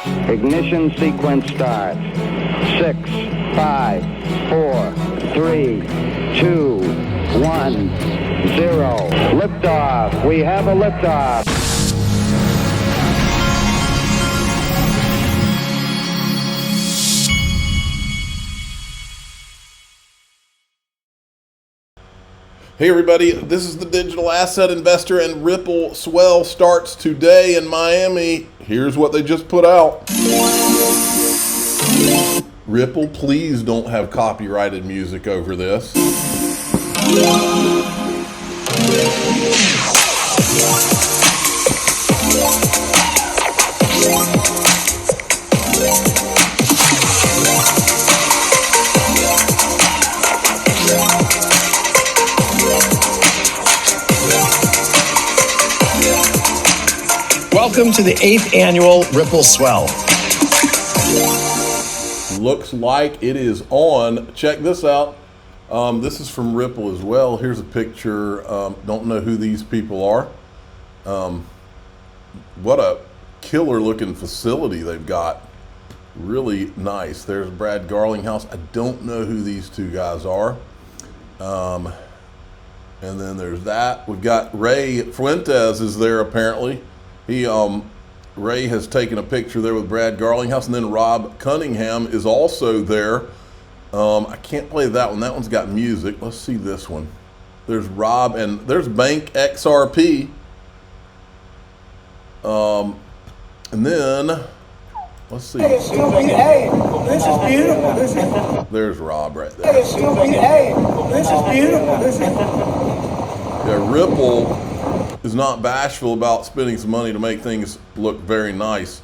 Ignition sequence start. 6, 5, 4, 3, 2, 1, 0. Liftoff. We have a liftoff. Hey everybody, this is the digital asset investor, and Ripple Swell starts today in Miami. Here's what they just put out. Ripple, please don't have copyrighted music over this. Welcome to the 8th annual Ripple Swell. Looks like it is on. Check this out. This is from Ripple as well. Here's a picture. Don't know who these people are. What a killer looking facility they've got. Really nice. There's Brad Garlinghouse. I don't know who these two guys are. And then there's that. We've got Ray Fuentes is there apparently. Ray has taken a picture there with Brad Garlinghouse, and then Rob Cunningham is also there. I can't play that one. That one's got music. Let's see this one. There's Rob, and there's Bank XRP. And then, let's see. Hey, this is beautiful. There's Rob right there. This is beautiful. Yeah, Ripple is not bashful about spending some money to make things look very nice.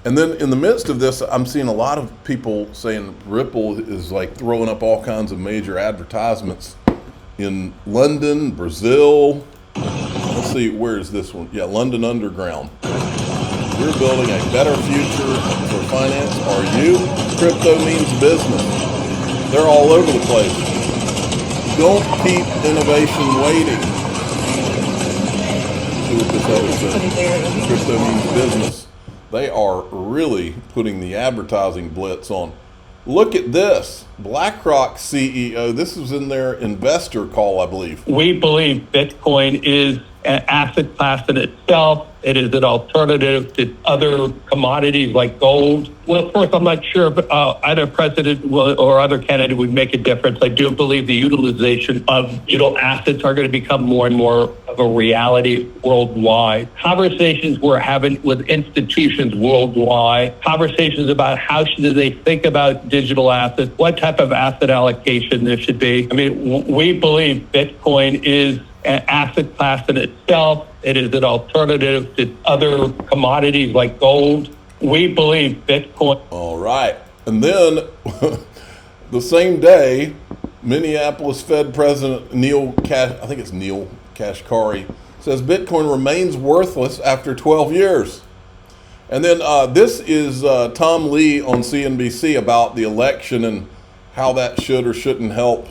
And then in the midst of this, I'm seeing a lot of people saying Ripple is like throwing up all kinds of major advertisements in London, Brazil. Let's see, where is this one? Yeah, London Underground. We're building a better future for finance. Are you? Crypto means business. They're all over the place. Don't keep innovation waiting. What this other says. Crypto means business. They are really putting the advertising blitz on. Look at this. Blackrock CEO. This was in their investor call, I believe. We believe Bitcoin is an asset class in itself. It is an alternative to other commodities like gold. Well, of course, I'm not sure if either president or other candidate would make a difference. I do believe the utilization of digital assets are going to become more and more of a reality worldwide. Conversations we're having with institutions worldwide, conversations about how should they think about digital assets, what type of asset allocation there should be. I mean, we believe Bitcoin is an asset class in itself. It is an alternative to other commodities like gold. We believe Bitcoin. All right. And then the same day, Minneapolis Fed President Neil Kashkari says Bitcoin remains worthless after 12 years. And then this is Tom Lee on CNBC about the election and how that should or shouldn't help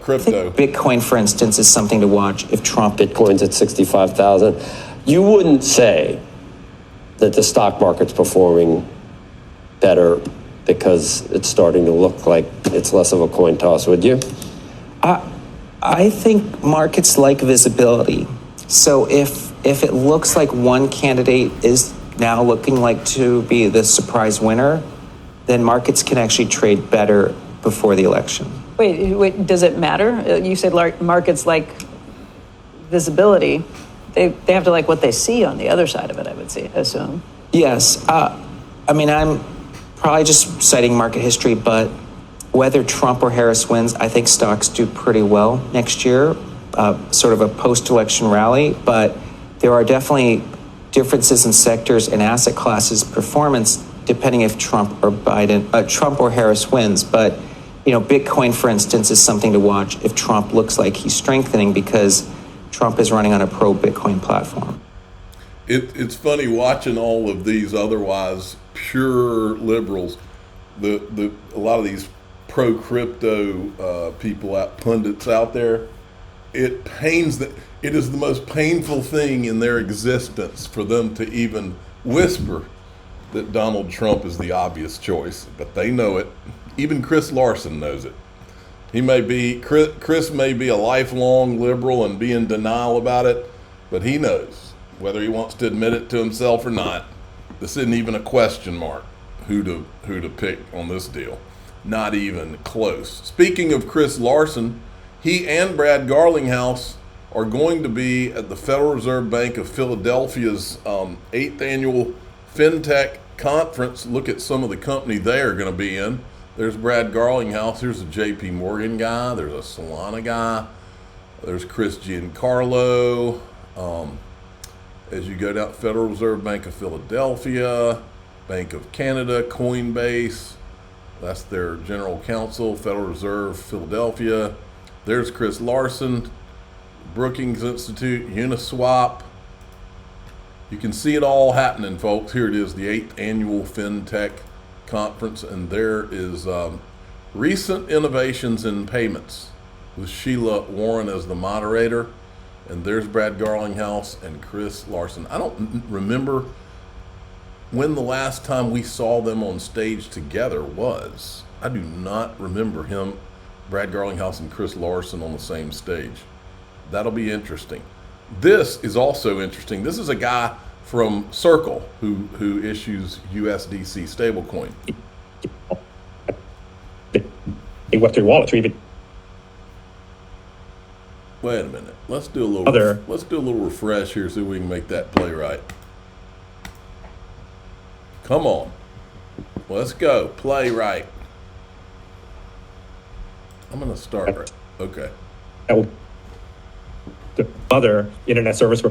crypto. I think Bitcoin, for instance, is something to watch if Trump... Bitcoin's at 65,000. You wouldn't say that the stock market's performing better because it's starting to look like it's less of a coin toss, would you? I think markets like visibility. So if it looks like one candidate is now looking like to be the surprise winner, then markets can actually trade better before the election. Wait, does it matter? You said markets like visibility. They have to like what they see on the other side of it, I would assume. Yes. I mean, I'm probably just citing market history, but whether Trump or Harris wins, I think stocks do pretty well next year, sort of a post-election rally. But there are definitely differences in sectors and asset classes performance depending if Trump or Harris wins. But Bitcoin, for instance, is something to watch if Trump looks like he's strengthening because Trump is running on a pro-Bitcoin platform. It's funny watching all of these otherwise pure liberals, a lot of these pro-crypto people, pundits out there. It is the most painful thing in their existence for them to even whisper that Donald Trump is the obvious choice, but they know it. Even Chris Larson knows it. Chris may be a lifelong liberal and be in denial about it, but he knows, whether he wants to admit it to himself or not. This isn't even a question mark who to pick on this deal. Not even close. Speaking of Chris Larson, he and Brad Garlinghouse are going to be at the Federal Reserve Bank of Philadelphia's 8th annual FinTech conference. Look at some of the company they are going to be in. There's Brad Garlinghouse. There's a JP Morgan guy. There's a Solana guy. There's Chris Giancarlo. As you go down, Federal Reserve Bank of Philadelphia, Bank of Canada, Coinbase. That's their general counsel, Federal Reserve Philadelphia. There's Chris Larson, Brookings Institute, Uniswap. You can see it all happening, folks. Here it is, the 8th annual FinTech conference, and there is recent innovations in payments with Sheila Warren as the moderator. And there's Brad Garlinghouse and Chris Larson. I don't remember when the last time we saw them on stage together was. I do not remember Brad Garlinghouse and Chris Larson on the same stage. That'll be interesting. This is also interesting. This is a guy from Circle who issues USDC stablecoin. Web3 wallets, or even Wait a minute. Let's do a little refresh here so we can make that play right. Come on. Let's go. Play right. I'm going to start right. Okay. the other internet service.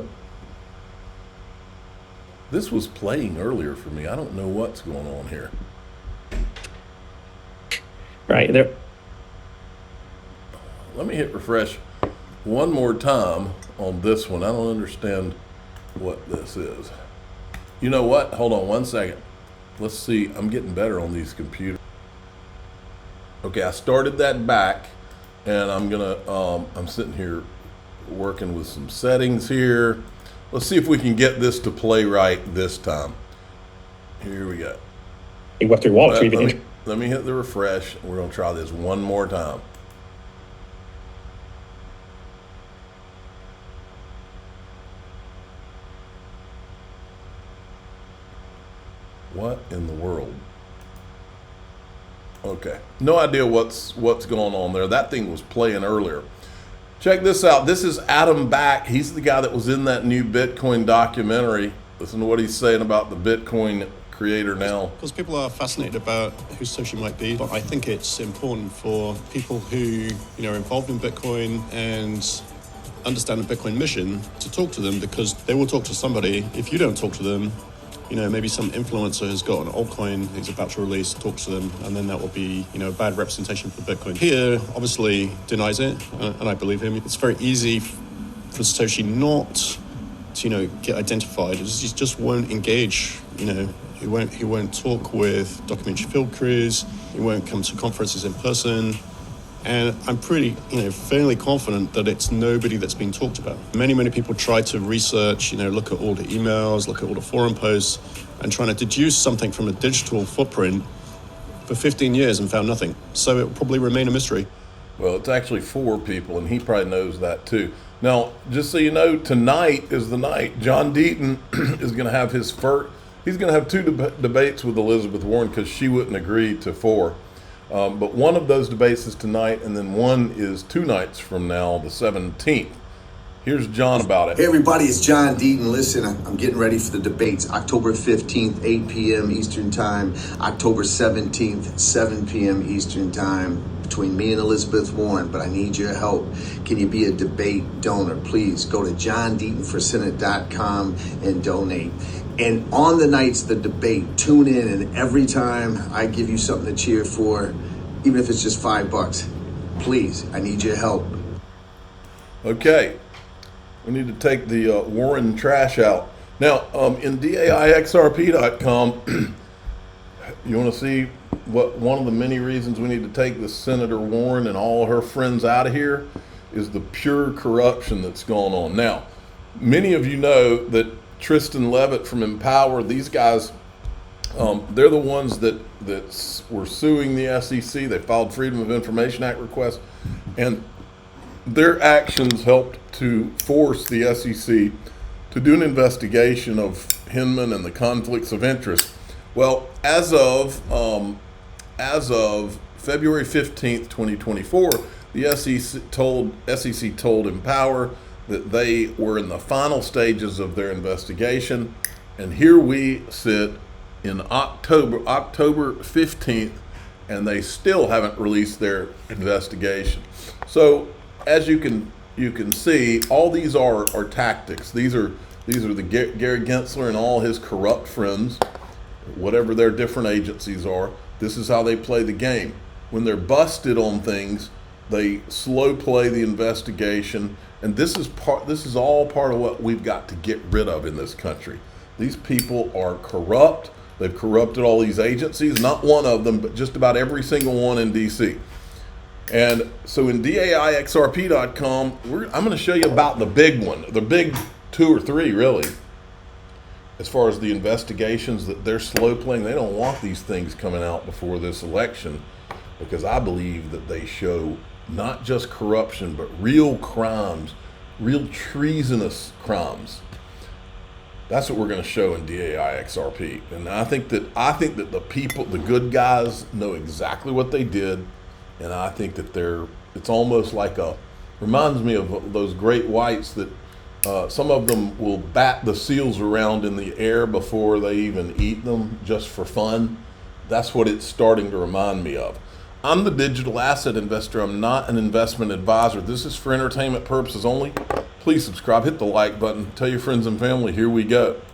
This was playing earlier for me. I don't know what's going on here. Right there. Let me hit refresh one more time on this one. I don't understand what this is. You know what? Hold on one second. Let's see. I'm getting better on these computers. Okay, I started that back, and I'm sitting here working with some settings here. Let's see if we can get this to play right this time. Here we go. Web3 wallets. Let me hit the refresh. We're going to try this one more time. What in the world? Okay, no idea what's going on there. That thing was playing earlier. Check this out. This is Adam Back. He's the guy that was in that new Bitcoin documentary. Listen to what he's saying about the Bitcoin creator now. Because people are fascinated about who Satoshi might be, but I think it's important for people who are involved in Bitcoin and understand the Bitcoin mission to talk to them, because they will talk to somebody. If you don't talk to them, maybe some influencer has got an altcoin he's about to release, talk to them, and then that will be, a bad representation for Bitcoin. Here, obviously, denies it, and I believe him. It's very easy for Satoshi not to, get identified. He just won't engage, He won't talk with documentary field crews. He won't come to conferences in person. And I'm pretty, fairly confident that it's nobody that's being talked about. Many people try to research, look at all the emails, look at all the forum posts, and trying to deduce something from a digital footprint for 15 years and found nothing. So it will probably remain a mystery. Well, it's actually 4 people, and he probably knows that too. Now, just so you know, tonight is the night. John Deaton is going to have his first. He's going to have 2 debates with Elizabeth Warren because she wouldn't agree to 4. But one of those debates is tonight, and then one is 2 nights from now, the 17th. Here's John about it. Hey everybody, it's John Deaton. Listen, I'm getting ready for the debates. October 15th, 8 p.m. Eastern Time. October 17th, 7 p.m. Eastern Time, between me and Elizabeth Warren, but I need your help. Can you be a debate donor? Please go to johndeatonforsenate.com and donate. And on the nights of the debate, tune in, and every time I give you something to cheer for, even if it's just $5, please, I need your help. Okay, we need to take the Warren trash out. Now, in DAIXRP.com, you want to see what one of the many reasons we need to take the Senator Warren and all her friends out of here is the pure corruption that's going on. Now, many of you know that Tristan Levitt from Empower, these guys They're the ones that were suing the SEC. They filed Freedom of Information Act requests, and their actions helped to force the SEC to do an investigation of Hinman and the conflicts of interest. Well, as of February 15th, 2024, the SEC told Empower that they were in the final stages of their investigation, and here we sit in October 15th, and they still haven't released their investigation. So as you can see, all these are tactics. These are the Gary Gensler and all his corrupt friends, whatever their different agencies are. This is how they play the game. When they're busted on things, they slow play the investigation, and this is all part of what we've got to get rid of in this country. These people are corrupt. They've corrupted all these agencies, not one of them, but just about every single one in DC. And so in DAIXRP.com, I'm going to show you about the big one, the big 2 or 3 really, as far as the investigations that they're slow playing. They don't want these things coming out before this election, because I believe that they show not just corruption, but real crimes, real treasonous crimes. That's what we're going to show in DAIXRP. And I think that the people, the good guys, know exactly what they did. And I think that it's almost like reminds me of those great whites that some of them will bat the seals around in the air before they even eat them, just for fun. That's what it's starting to remind me of. I'm the digital asset investor. I'm not an investment advisor. This is for entertainment purposes only. Please subscribe, hit the like button, tell your friends and family. Here we go.